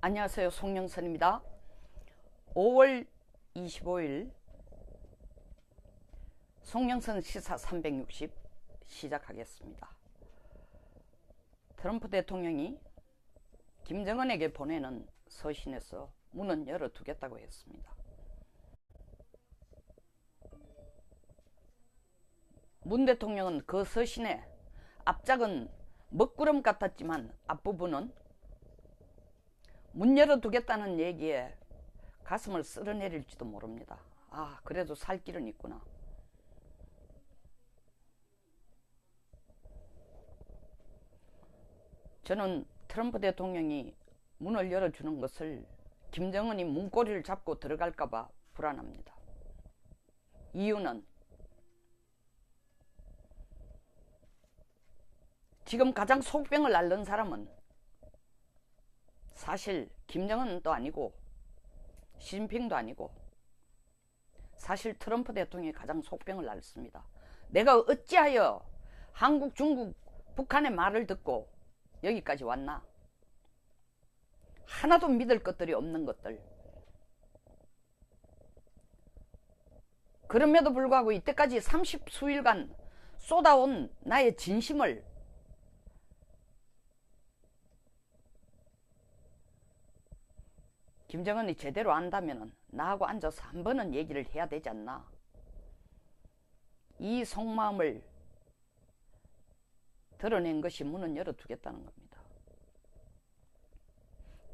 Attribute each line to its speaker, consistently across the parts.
Speaker 1: 안녕하세요. 송영선입니다. 5월 25일 송영선 시사 360 시작하겠습니다. 트럼프 대통령이 김정은에게 보내는 서신에서 문은 열어두겠다고 했습니다. 문 대통령은 그 서신의 앞작은 먹구름 같았지만 앞부분은 문 열어두겠다는 얘기에 가슴을 쓸어내릴지도 모릅니다. 아, 그래도 살 길은 있구나. 저는 트럼프 대통령이 문을 열어주는 것을 김정은이 문고리를 잡고 들어갈까봐 불안합니다. 이유는 지금 가장 속병을 앓는 사람은 사실 김정은도 아니고 시진핑도 아니고 사실 트럼프 대통령이 가장 속병을 앓습니다. 내가 어찌하여 한국, 중국, 북한의 말을 듣고 여기까지 왔나? 하나도 믿을 것들이 없는 것들. 그럼에도 불구하고 이때까지 30수일간 쏟아온 나의 진심을 김정은이 제대로 안다면 나하고 앉아서 한 번은 얘기를 해야 되지 않나. 이 속마음을 드러낸 것이 문은 열어두겠다는 겁니다.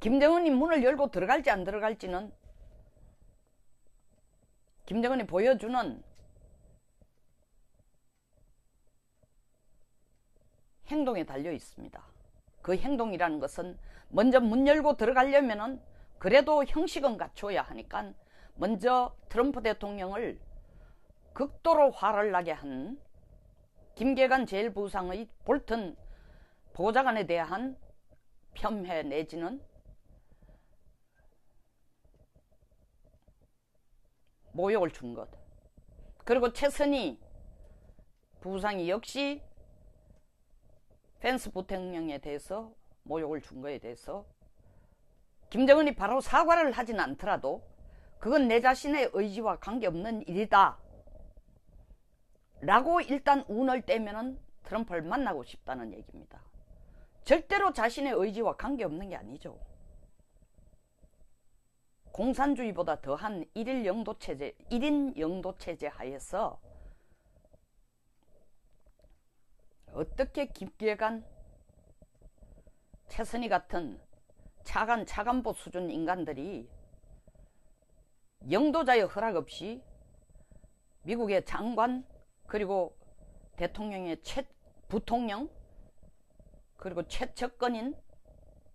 Speaker 1: 김정은이 문을 열고 들어갈지 안 들어갈지는 김정은이 보여주는 행동에 달려 있습니다. 그 행동이라는 것은 먼저 문 열고 들어가려면은 그래도 형식은 갖춰야 하니까 먼저 트럼프 대통령을 극도로 화를 나게 한 김계관 제1부상의 볼튼 보좌관에 대한 폄훼 내지는 모욕을 준 것, 그리고 최선희 부상이 역시 펜스 부통령에 대해서 모욕을 준 것에 대해서 김정은이 바로 사과를 하진 않더라도 그건 내 자신의 의지와 관계없는 일이다 라고 일단 운을 떼면은 트럼프를 만나고 싶다는 얘기입니다. 절대로 자신의 의지와 관계없는 게 아니죠. 공산주의보다 더한 1인 영도 체제 하에서 어떻게 김계관, 최선희 같은 차관보 수준 인간들이 영도자의 허락 없이 미국의 장관 그리고 대통령의 부통령 그리고 최측근인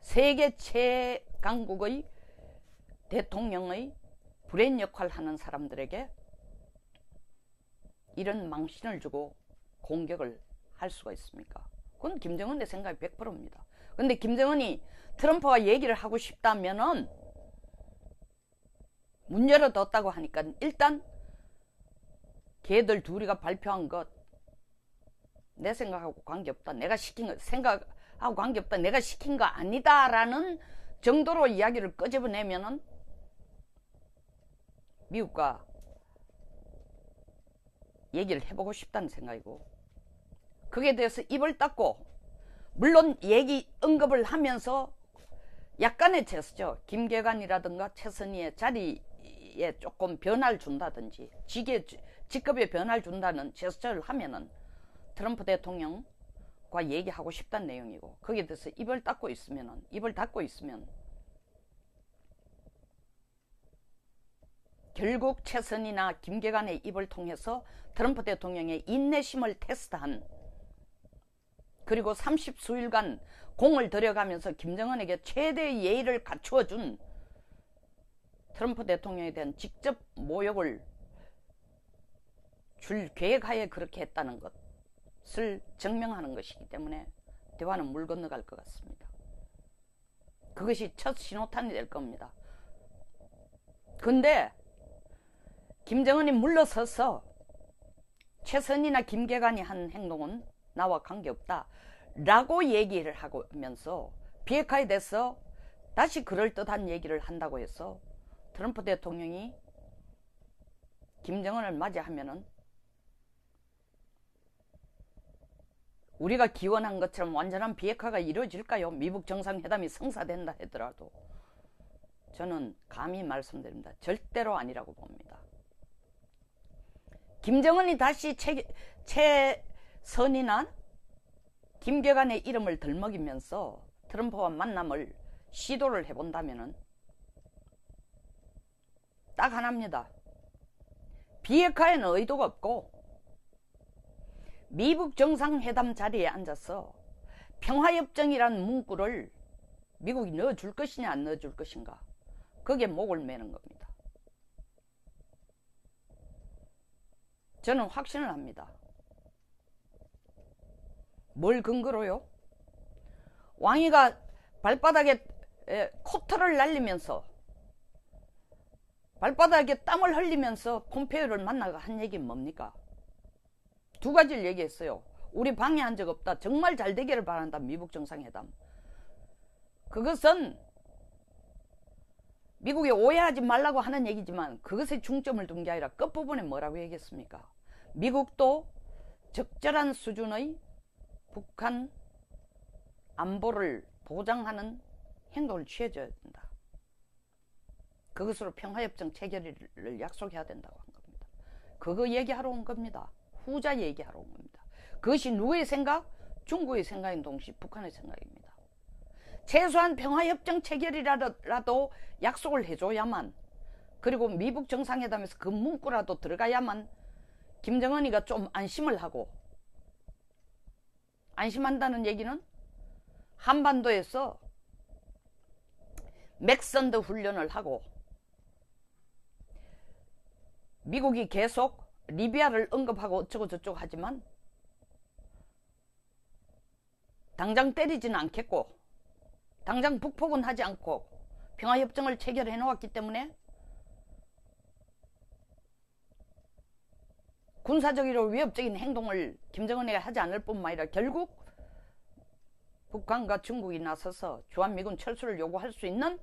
Speaker 1: 세계 최강국의 대통령의 브레인 역할을 하는 사람들에게 이런 망신을 주고 공격을 할 수가 있습니까? 그건 김정은의 생각이 100%입니다. 근데 김정은이 트럼프와 얘기를 하고 싶다면은 문 열어뒀다고 하니까 일단 걔들 둘이가 발표한 것 내 생각하고 관계없다. 내가 시킨 거 생각하고 관계없다. 내가 시킨 거 아니다 라는 정도로 이야기를 끄집어내면은 미국과 얘기를 해보고 싶다는 생각이고, 그게 대해서 입을 닫고 물론 얘기 언급을 하면서 약간의 제스처, 김계관이라든가 최선희의 자리에 조금 변화를 준다든지 직급에 변화를 준다는 제스처를 하면은 트럼프 대통령과 얘기하고 싶다는 내용이고, 거기에 대해서 입을 닫고 있으면 결국 최선희나 김계관의 입을 통해서 트럼프 대통령의 인내심을 테스트한, 그리고 30수일간 공을 들여가면서 김정은에게 최대의 예의를 갖추어준 트럼프 대통령에 대한 직접 모욕을 줄 계획하에 그렇게 했다는 것을 증명하는 것이기 때문에 대화는 물 건너갈 것 같습니다. 그것이 첫 신호탄이 될 겁니다. 근데 김정은이 물러서서 최선희나 김계관이 한 행동은 나와 관계없다 라고 얘기를 하면서 비핵화에 대해서 다시 그럴듯한 얘기를 한다고 해서 트럼프 대통령이 김정은을 맞이하면은 우리가 기원한 것처럼 완전한 비핵화가 이루어질까요? 미국 정상회담이 성사된다 하더라도 저는 감히 말씀드립니다. 절대로 아니라고 봅니다. 김정은이 다시 최선인한 김계관의 이름을 들먹이면서 트럼프와 만남을 시도를 해본다면 딱 하나입니다. 비핵화에는 의도가 없고 미국 정상회담 자리에 앉아서 평화협정이란 문구를 미국이 넣어줄 것이냐 안 넣어줄 것인가, 거기에 목을 매는 겁니다. 저는 확신을 합니다. 뭘 근거로요? 왕이가 발바닥에 코트를 날리면서 발바닥에 땀을 흘리면서 폼페이오를 만나가 한 얘기는 뭡니까? 두 가지를 얘기했어요. 우리 방해한 적 없다. 정말 잘 되기를 바란다. 미국 정상회담. 그것은 미국이 오해하지 말라고 하는 얘기지만 그것에 중점을 둔 게 아니라 끝부분에 뭐라고 얘기했습니까? 미국도 적절한 수준의 북한 안보를 보장하는 행동을 취해줘야 된다. 그것으로 평화협정 체결을 약속해야 된다고 한 겁니다. 그거 얘기하러 온 겁니다. 후자 얘기하러 온 겁니다. 그것이 누구의 생각? 중국의 생각인 동시에 북한의 생각입니다. 최소한 평화협정 체결이라도 약속을 해줘야만, 그리고 미국 정상회담에서 그 문구라도 들어가야만 김정은이가 좀 안심을 하고, 안심한다는 얘기는 한반도에서 맥선드 훈련을 하고 미국이 계속 리비아를 언급하고 어쩌고 저쩌고 하지만 당장 때리지는 않겠고 당장 북폭은 하지 않고 평화협정을 체결해 놓았기 때문에 군사적이고 위협적인 행동을 김정은이가 하지 않을 뿐만 아니라 결국 북한과 중국이 나서서 주한미군 철수를 요구할 수 있는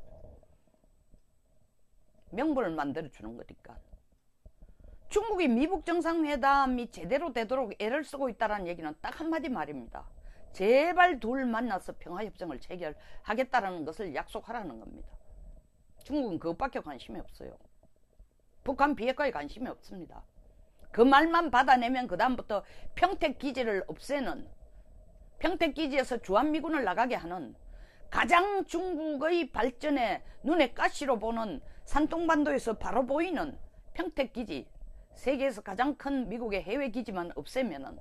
Speaker 1: 명분을 만들어주는 거니까. 중국이 미국 정상회담이 제대로 되도록 애를 쓰고 있다는 얘기는 딱 한마디 말입니다. 제발 둘 만나서 평화협정을 체결하겠다는 것을 약속하라는 겁니다. 중국은 그것밖에 관심이 없어요. 북한 비핵화에 관심이 없습니다. 그 말만 받아내면 그 다음부터 평택기지를 없애는, 평택기지에서 주한미군을 나가게 하는, 가장 중국의 발전에 눈에 가시로 보는 산둥반도에서 바로 보이는 평택기지, 세계에서 가장 큰 미국의 해외기지만 없애면은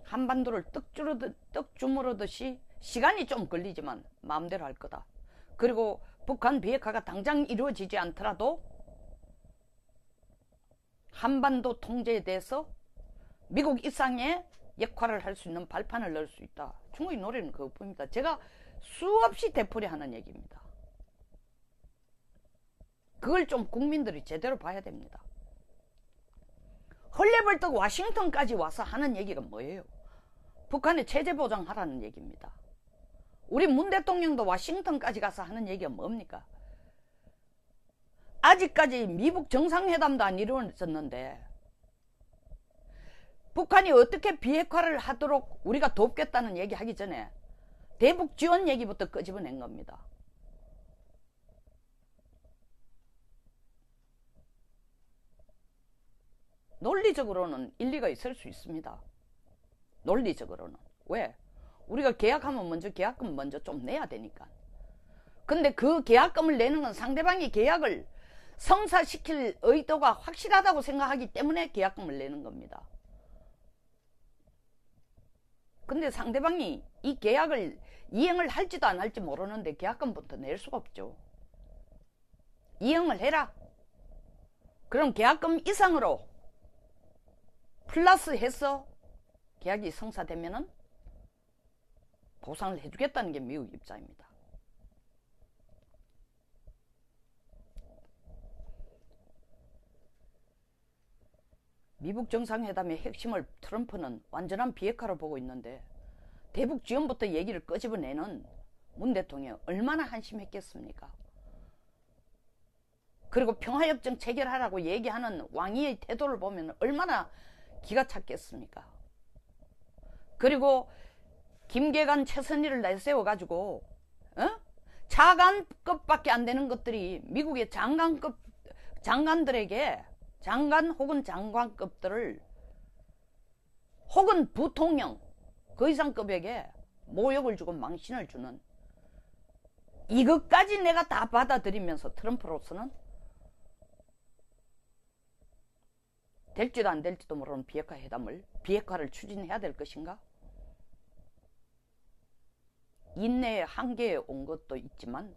Speaker 1: 한반도를 떡 주무르듯이 시간이 좀 걸리지만 마음대로 할 거다. 그리고 북한 비핵화가 당장 이루어지지 않더라도 한반도 통제에 대해서 미국 이상의 역할을 할 수 있는 발판을 넣을 수 있다. 중국의 노래는 그것뿐입니다. 제가 수없이 되풀이하는 얘기입니다. 그걸 좀 국민들이 제대로 봐야 됩니다. 헐레벌떡 와싱턴까지 와서 하는 얘기가 뭐예요? 북한에 체제 보장하라는 얘기입니다. 우리 문 대통령도 와싱턴까지 가서 하는 얘기가 뭡니까? 아직까지 미국 정상회담도 안 이루어졌는데 북한이 어떻게 비핵화를 하도록 우리가 돕겠다는 얘기 하기 전에 대북 지원 얘기부터 끄집어낸 겁니다. 논리적으로는 일리가 있을 수 있습니다. 논리적으로는. 왜? 우리가 계약하면 먼저 계약금 먼저 좀 내야 되니까. 근데 그 계약금을 내는 건 상대방이 계약을 성사시킬 의도가 확실하다고 생각하기 때문에 계약금을 내는 겁니다. 근데 상대방이 이 계약을 이행을 할지도 안 할지 모르는데 계약금부터 낼 수가 없죠. 이행을 해라. 그럼 계약금 이상으로 플러스 해서 계약이 성사되면은 보상을 해주겠다는 게 미국 입장입니다. 미국 정상회담의 핵심을 트럼프는 완전한 비핵화로 보고 있는데 대북 지원부터 얘기를 끄집어내는 문 대통령이 얼마나 한심했겠습니까? 그리고 평화협정 체결하라고 얘기하는 왕위의 태도를 보면 얼마나 기가 찼겠습니까? 그리고 김계관, 최선희를 내세워가지고 차관급밖에 안 되는 것들이 미국의 장관들에게 장관 혹은 장관급들을 혹은 부통령 그 이상급에게 모욕을 주고 망신을 주는 이것까지 내가 다 받아들이면서 트럼프로서는 될지도 안 될지도 모르는 비핵화를 추진해야 될 것인가? 인내의 한계에 온 것도 있지만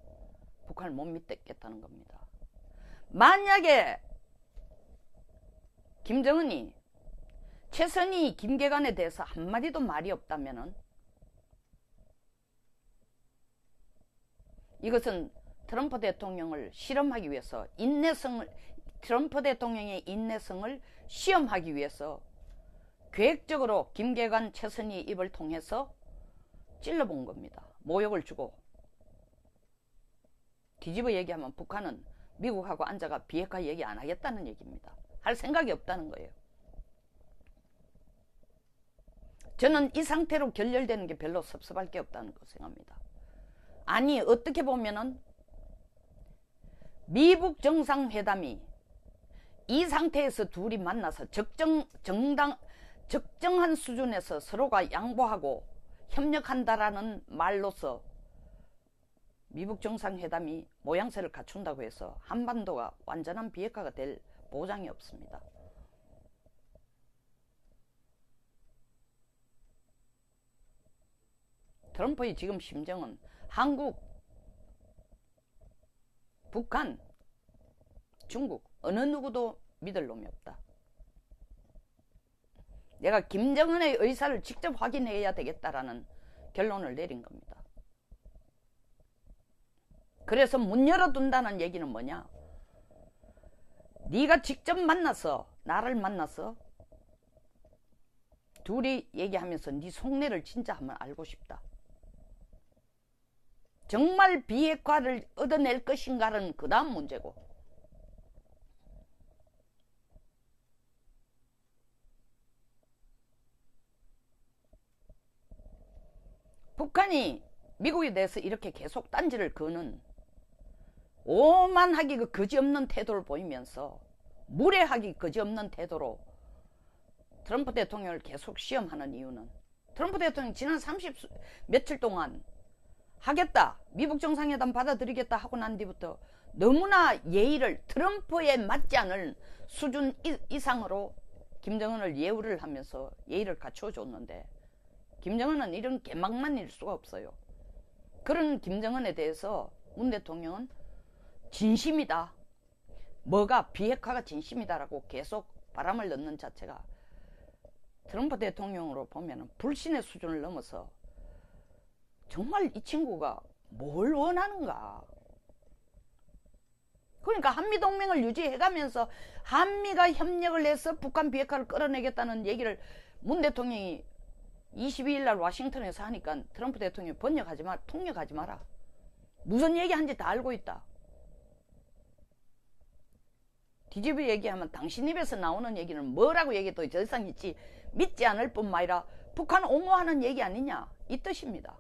Speaker 1: 북한을 못 믿겠다는 겁니다. 만약에 김정은이 최선희, 김계관에 대해서 한마디도 말이 없다면은 이것은 트럼프 대통령을 실험하기 위해서 트럼프 대통령의 인내성을 시험하기 위해서 계획적으로 김계관, 최선희 입을 통해서 찔러본 겁니다. 모욕을 주고. 뒤집어 얘기하면 북한은 미국하고 앉아가 비핵화 얘기 안 하겠다는 얘기입니다. 할 생각이 없다는 거예요. 저는 이 상태로 결렬되는 게 별로 섭섭할 게 없다는 거 생각합니다. 아니, 어떻게 보면은 미북 정상회담이 이 상태에서 둘이 만나서 적정한 수준에서 서로가 양보하고 협력한다라는 말로서 미북 정상회담이 모양새를 갖춘다고 해서 한반도가 완전한 비핵화가 될 보장이 없습니다. 트럼프의 지금 심정은 한국, 북한, 중국 어느 누구도 믿을 놈이 없다. 내가 김정은의 의사를 직접 확인해야 되겠다라는 결론을 내린 겁니다. 그래서 문 열어둔다는 얘기는 뭐냐? 네가 직접 만나서, 나를 만나서 둘이 얘기하면서 네 속내를 진짜 한번 알고 싶다. 정말 비핵화를 얻어낼 것인가는 그 다음 문제고, 북한이 미국에 대해서 이렇게 계속 딴지를 거는 오만하기 그 거지없는 태도를 보이면서 무례하기 거지없는 태도로 트럼프 대통령을 계속 시험하는 이유는 트럼프 대통령이 지난 30며칠 동안 하겠다, 미북 정상회담 받아들이겠다 하고 난 뒤부터 너무나 예의를 트럼프에 맞지 않을 수준 이상으로 김정은을 예우를 하면서 예의를 갖춰줬는데 김정은은 이런 개망만일 수가 없어요. 그런 김정은에 대해서 문 대통령은 진심이다, 뭐가 비핵화가 진심이다라고 계속 바람을 넣는 자체가 트럼프 대통령으로 보면 불신의 수준을 넘어서 정말 이 친구가 뭘 원하는가. 그러니까 한미동맹을 유지해가면서 한미가 협력을 해서 북한 비핵화를 끌어내겠다는 얘기를 문 대통령이 22일 날 워싱턴에서 하니까 트럼프 대통령이 번역하지 마, 통역하지 마라. 무슨 얘기한지 다 알고 있다. 뒤집어 얘기하면 당신 입에서 나오는 얘기는 뭐라고 얘기해도 저 이상 있지 믿지 않을 뿐만 아니라 북한 옹호하는 얘기 아니냐, 이 뜻입니다.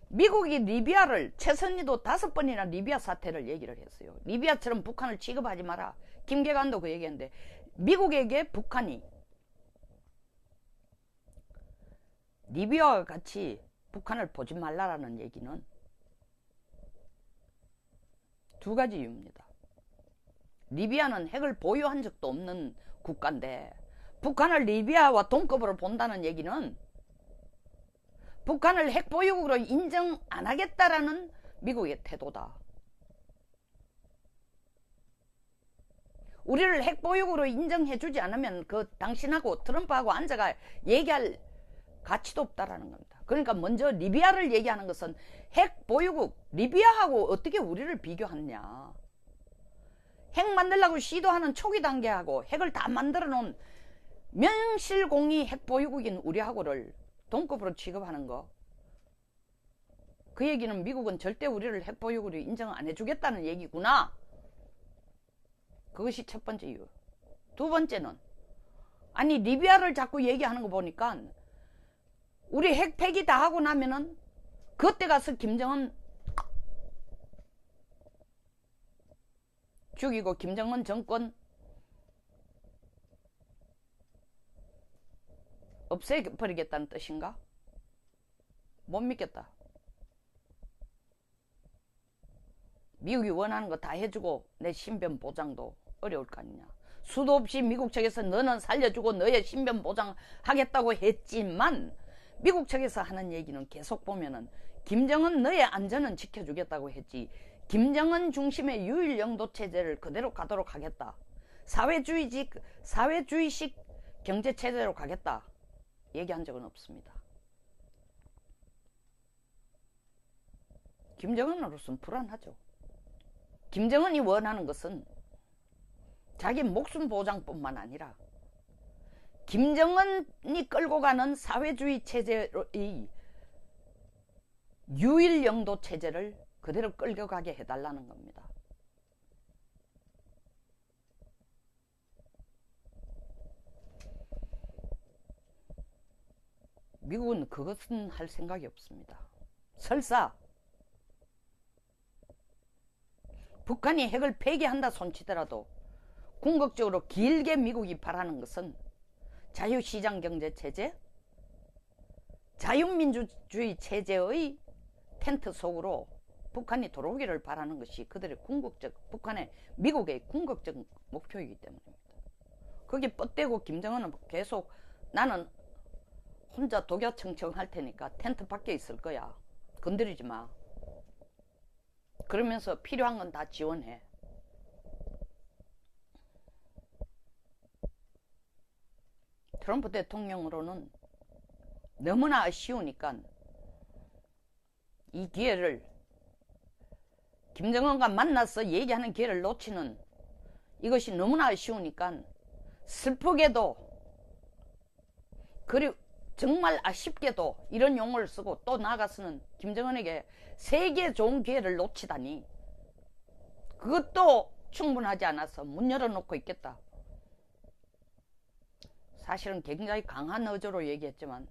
Speaker 1: 미국이 리비아를, 최선희도 5번이나 리비아 사태를 얘기를 했어요. 리비아처럼 북한을 취급하지 마라. 김계관도 그 얘기했는데, 미국에게 북한이 리비아와 같이 북한을 보지 말라라는 얘기는 두 가지 이유입니다. 리비아는 핵을 보유한 적도 없는 국가인데 북한을 리비아와 동급으로 본다는 얘기는 북한을 핵보유국으로 인정 안 하겠다라는 미국의 태도다. 우리를 핵보유국으로 인정해주지 않으면 그 당신하고 트럼프하고 앉아가 얘기할 가치도 없다라는 겁니다. 그러니까 먼저 리비아를 얘기하는 것은 핵보유국, 리비아하고 어떻게 우리를 비교하느냐. 핵 만들려고 시도하는 초기 단계하고 핵을 다 만들어 놓은 명실공히 핵보유국인 우리하고를 동급으로 취급하는 거, 그 얘기는 미국은 절대 우리를 핵보유국으로 인정 안 해주겠다는 얘기구나. 그것이 첫 번째 이유. 두 번째는, 아니 리비아를 자꾸 얘기하는 거 보니까 우리 핵 폐기 다 하고 나면은 그때 가서 김정은 죽이고 김정은 정권 없애버리겠다는 뜻인가? 못 믿겠다. 미국이 원하는 거 다 해주고 내 신변 보장도 어려울 거 아니냐. 수도 없이 미국 측에서 너는 살려주고 너의 신변 보장하겠다고 했지만 미국 측에서 하는 얘기는 계속 보면은 김정은 너의 안전은 지켜주겠다고 했지, 김정은 중심의 유일 영도 체제를 그대로 가도록 하겠다, 사회주의식 경제 체제로 가겠다 얘기한 적은 없습니다. 김정은으로서는 불안하죠. 김정은이 원하는 것은 자기 목숨 보장뿐만 아니라 김정은이 끌고 가는 사회주의 체제의 유일 영도 체제를 그대로 끌고 가게 해달라는 겁니다. 미국은 그것은 할 생각이 없습니다. 설사 북한이 핵을 폐기한다 손치더라도 궁극적으로 길게 미국이 바라는 것은 자유시장 경제 체제, 자유민주주의 체제의 텐트 속으로 북한이 들어오기를 바라는 것이 그들의 미국의 궁극적 목표이기 때문입니다. 거기 뻗대고 김정은은 계속 나는 혼자 독야청청 할 테니까 텐트 밖에 있을 거야, 건드리지 마, 그러면서 필요한 건 다 지원해. 트럼프 대통령으로는 너무나 아쉬우니까 이 기회를, 김정은과 만나서 얘기하는 기회를 놓치는 이것이 너무나 아쉬우니까 슬프게도, 그리고 정말 아쉽게도 이런 용어를 쓰고 또 나아가서는 김정은에게 세계 좋은 기회를 놓치다니, 그것도 충분하지 않아서 문 열어놓고 있겠다. 사실은 굉장히 강한 어조로 얘기했지만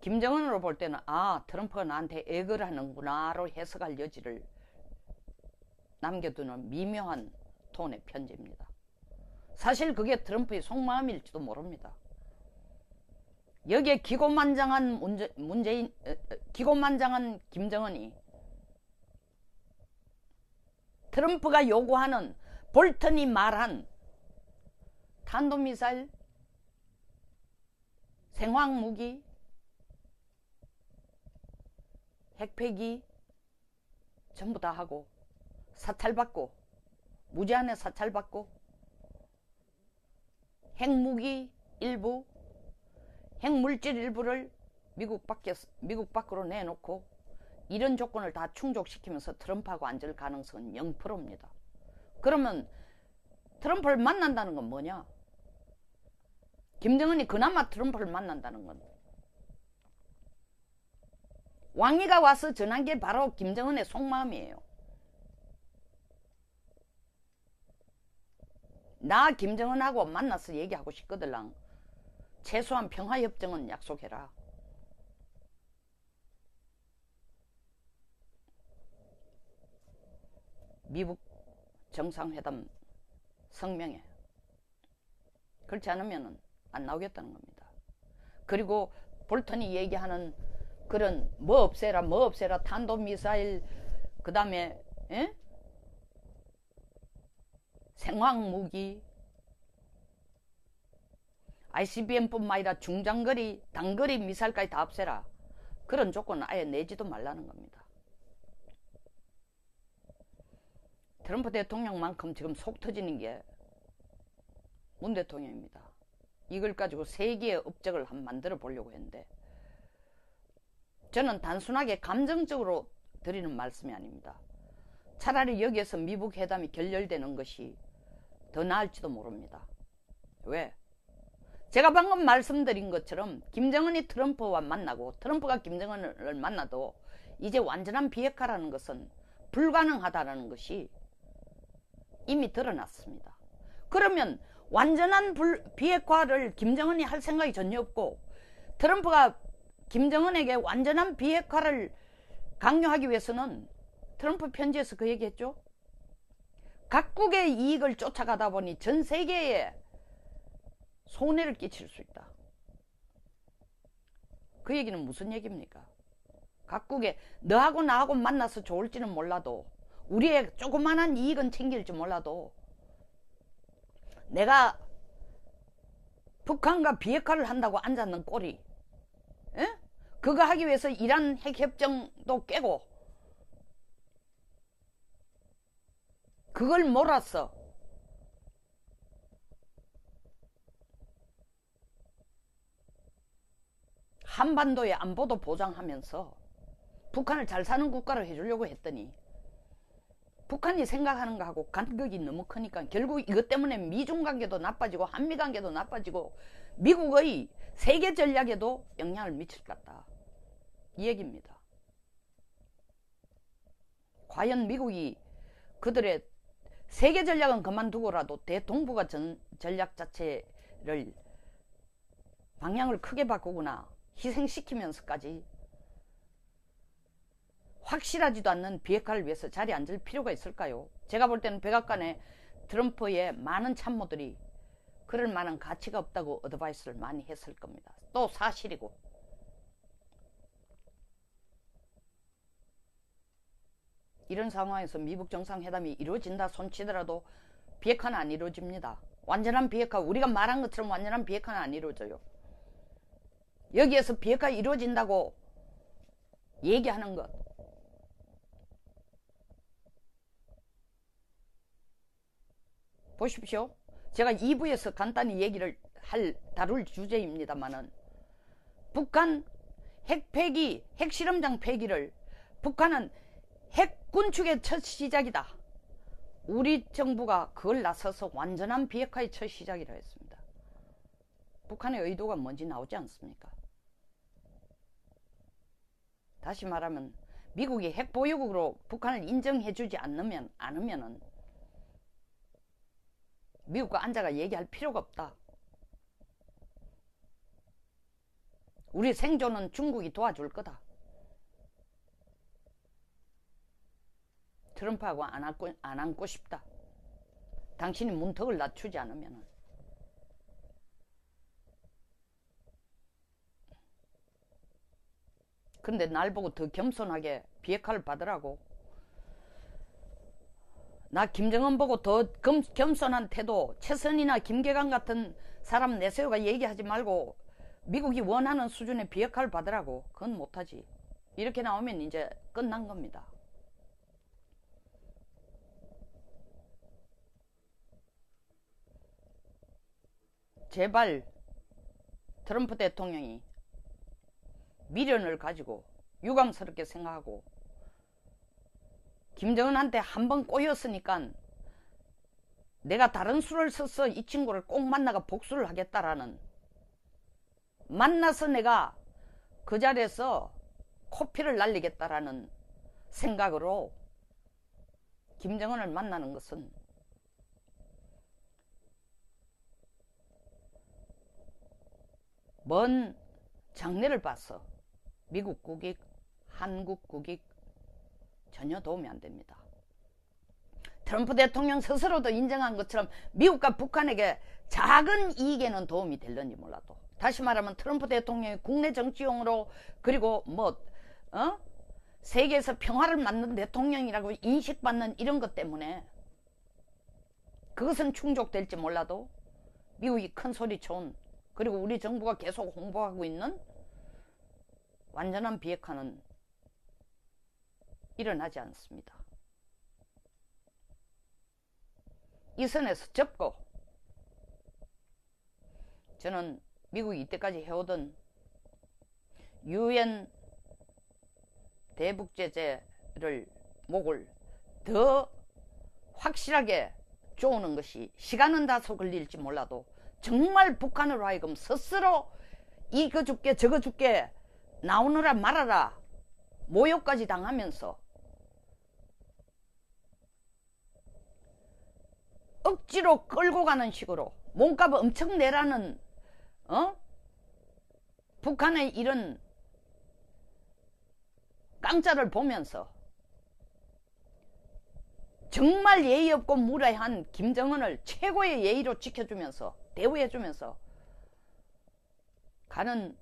Speaker 1: 김정은으로 볼 때는 트럼프가 나한테 애걸 하는구나로 해석할 여지를 남겨두는 미묘한 톤의 편지입니다. 사실 그게 트럼프의 속마음일지도 모릅니다. 여기에 기고만장한 김정은이 트럼프가 요구하는, 볼턴이 말한 탄도미사일, 생화학무기, 핵폐기 전부 다 하고 사찰받고, 무제한에 사찰받고, 핵무기 일부, 핵물질 일부를 미국 밖으로 내놓고 이런 조건을 다 충족시키면서 트럼프하고 앉을 가능성은 0%입니다. 그러면 트럼프를 만난다는 건 뭐냐? 김정은이 그나마 트럼프를 만난다는 건, 왕이가 와서 전한 게 바로 김정은의 속마음이에요. 나 김정은하고 만나서 얘기하고 싶거들랑 최소한 평화협정은 약속해라. 미국 정상회담 성명에 그렇지 않으면 안 나오겠다는 겁니다. 그리고 볼턴이 얘기하는 그런 뭐 없애라 탄도미사일, 그 다음에 생화학무기, ICBM뿐만 아니라 중장거리, 단거리 미사일까지 다 없애라. 그런 조건은 아예 내지도 말라는 겁니다. 트럼프 대통령만큼 지금 속 터지는 게 문 대통령입니다. 이걸 가지고 세계의 업적을 한번 만들어 보려고 했는데, 저는 단순하게 감정적으로 드리는 말씀이 아닙니다. 차라리 여기에서 미북 회담이 결렬되는 것이 더 나을지도 모릅니다. 왜? 제가 방금 말씀드린 것처럼 김정은이 트럼프와 만나고 트럼프가 김정은을 만나도 이제 완전한 비핵화라는 것은 불가능하다는 것이 이미 드러났습니다. 그러면 완전한 비핵화를 김정은이 할 생각이 전혀 없고 트럼프가 김정은에게 완전한 비핵화를 강요하기 위해서는 트럼프 편지에서 그 얘기했죠. 각국의 이익을 쫓아가다 보니 전 세계에 손해를 끼칠 수 있다. 그 얘기는 무슨 얘기입니까? 각국에 너하고 나하고 만나서 좋을지는 몰라도 우리의 조그만한 이익은 챙길지 몰라도 내가 북한과 비핵화를 한다고 앉았는 꼴이 그거 하기 위해서 이란 핵협정도 깨고 그걸 몰아서 한반도의 안보도 보장하면서 북한을 잘 사는 국가로 해주려고 했더니 북한이 생각하는 거하고 간극이 너무 크니까 결국 이것 때문에 미중 관계도 나빠지고 한미 관계도 나빠지고 미국의 세계 전략에도 영향을 미칠 것 같다. 이 얘기입니다. 과연 미국이 그들의 세계 전략은 그만두고라도 대동북아 전략 자체를 방향을 크게 바꾸거나 희생시키면서까지 확실하지도 않는 비핵화를 위해서 자리에 앉을 필요가 있을까요? 제가 볼 때는 백악관에 트럼프의 많은 참모들이 그럴 만한 가치가 없다고 어드바이스를 많이 했을 겁니다. 또 사실이고 이런 상황에서 미북 정상회담이 이루어진다 손치더라도 비핵화는 안 이루어집니다. 완전한 비핵화, 우리가 말한 것처럼 완전한 비핵화는 안 이루어져요. 여기에서 비핵화 이루어진다고 얘기하는 것 보십시오. 제가 2부에서 간단히 얘기를 다룰 주제입니다만은 북한 핵폐기, 핵실험장 폐기를 북한은 핵 군축의 첫 시작이다. 우리 정부가 그걸 나서서 완전한 비핵화의 첫 시작이라 했습니다. 북한의 의도가 뭔지 나오지 않습니까? 다시 말하면 미국이 핵 보유국으로 북한을 인정해주지 않으면은 미국과 앉아가 얘기할 필요가 없다. 우리 생존은 중국이 도와줄 거다. 트럼프하고 안 앉고 싶다. 당신이 문턱을 낮추지 않으면. 그런데 날 보고 더 겸손하게 비핵화를 받으라고. 나 김정은 보고 더 겸손한 태도, 최선희나 김계관 같은 사람 내세우가 얘기하지 말고 미국이 원하는 수준의 비핵화를 받으라고. 그건 못하지. 이렇게 나오면 이제 끝난 겁니다. 제발 트럼프 대통령이 미련을 가지고 유감스럽게 생각하고 김정은한테 한번 꼬였으니까 내가 다른 수를 써서 이 친구를 꼭 만나가 복수를 하겠다라는, 만나서 내가 그 자리에서 코피를 날리겠다라는 생각으로 김정은을 만나는 것은 먼 장래를 봐서 미국 국익, 한국 국익 전혀 도움이 안 됩니다. 트럼프 대통령 스스로도 인정한 것처럼 미국과 북한에게 작은 이익에는 도움이 될는지 몰라도, 다시 말하면 트럼프 대통령이 국내 정치용으로 그리고 세계에서 평화를 만든 대통령이라고 인식받는 이런 것 때문에 그것은 충족될지 몰라도 미국이 큰 소리 쳐온, 그리고 우리 정부가 계속 홍보하고 있는 완전한 비핵화는 일어나지 않습니다. 이 선에서 접고 저는 미국이 이때까지 해오던 유엔 대북제재를 목을 더 확실하게 조우는 것이 시간은 다소 걸릴지 몰라도 정말 북한으로 하여금 스스로 이거 줄게 저거 줄게 나오느라 말아라 모욕까지 당하면서 억지로 끌고 가는 식으로 몸값 엄청 내라는 북한의 이런 깡짜를 보면서 정말 예의 없고 무례한 김정은을 최고의 예의로 지켜주면서 대우해주면서 가는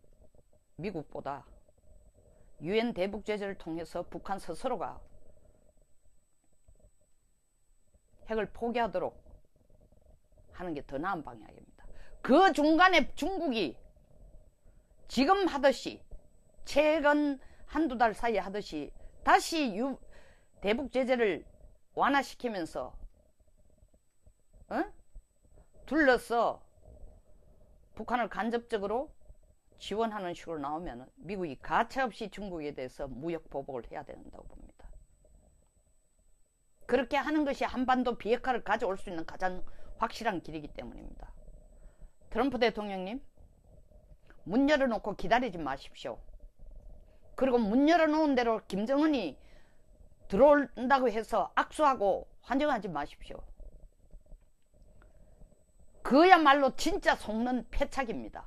Speaker 1: 미국보다 유엔 대북 제재를 통해서 북한 스스로가 핵을 포기하도록 하는 게 더 나은 방향입니다. 그 중간에 중국이 지금 하듯이 최근 한두 달 사이에 하듯이 다시 대북 제재를 완화시키면서 둘러서 북한을 간접적으로 지원하는 식으로 나오면 미국이 가차없이 중국에 대해서 무역 보복을 해야 된다고 봅니다. 그렇게 하는 것이 한반도 비핵화를 가져올 수 있는 가장 확실한 길이기 때문입니다. 트럼프 대통령님, 문 열어놓고 기다리지 마십시오. 그리고 문 열어놓은 대로 김정은이 들어온다고 해서 악수하고 환영하지 마십시오. 그야말로 진짜 속는 패착입니다.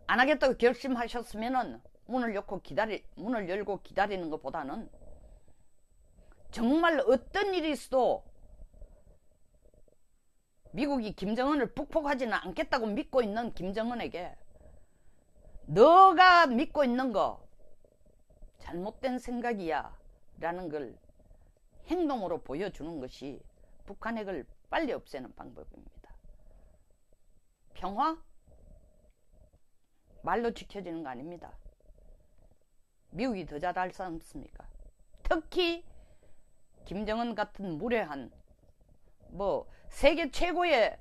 Speaker 1: 안 하겠다고 결심하셨으면 문을 열고 기다리는 것보다는 정말 어떤 일이 있어도 미국이 김정은을 북폭하지는 않겠다고 믿고 있는 김정은에게 너가 믿고 있는 거 잘못된 생각이야 라는 걸 행동으로 보여주는 것이 북한 핵을 빨리 없애는 방법입니다. 평화? 말로 지켜지는 거 아닙니다. 미국이 더 잘하지 않습니까? 특히 김정은 같은 무례한 세계 최고의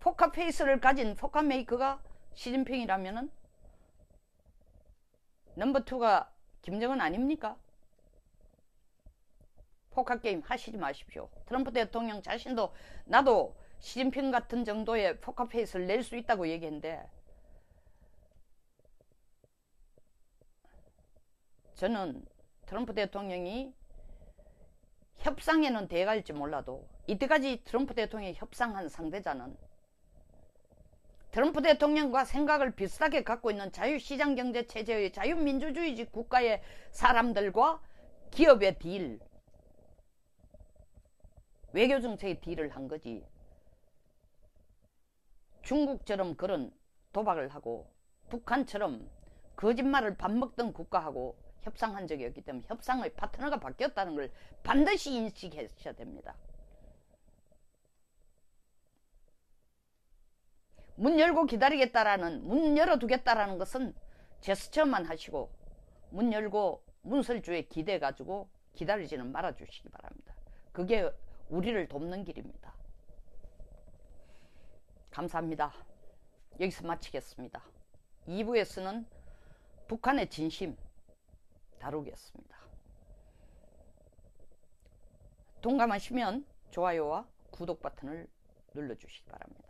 Speaker 1: 포카페이스를 가진 포카메이커가 시진핑이라면은 넘버 2가 김정은 아닙니까? 포카게임 하시지 마십시오. 트럼프 대통령 자신도 나도 시진핑 같은 정도의 포카페이스를 낼 수 있다고 얘기했는데 저는 트럼프 대통령이 협상에는 대갈지 몰라도 이때까지 트럼프 대통령이 협상한 상대자는 트럼프 대통령과 생각을 비슷하게 갖고 있는 자유시장 경제 체제의 자유민주주의적 국가의 사람들과 기업의 딜, 외교정책의 딜을 한 거지. 중국처럼 그런 도박을 하고 북한처럼 거짓말을 밥 먹던 국가하고 협상한 적이 없기 때문에 협상의 파트너가 바뀌었다는 걸 반드시 인식하셔야 됩니다. 문 열고 기다리겠다라는, 문 열어두겠다라는 것은 제스처만 하시고 문 열고 문설주에 기대가지고 기다리지는 말아주시기 바랍니다. 그게 우리를 돕는 길입니다. 감사합니다. 여기서 마치겠습니다. 2부에서는 북한의 진심 다루겠습니다. 동감하시면 좋아요와 구독 버튼을 눌러주시기 바랍니다.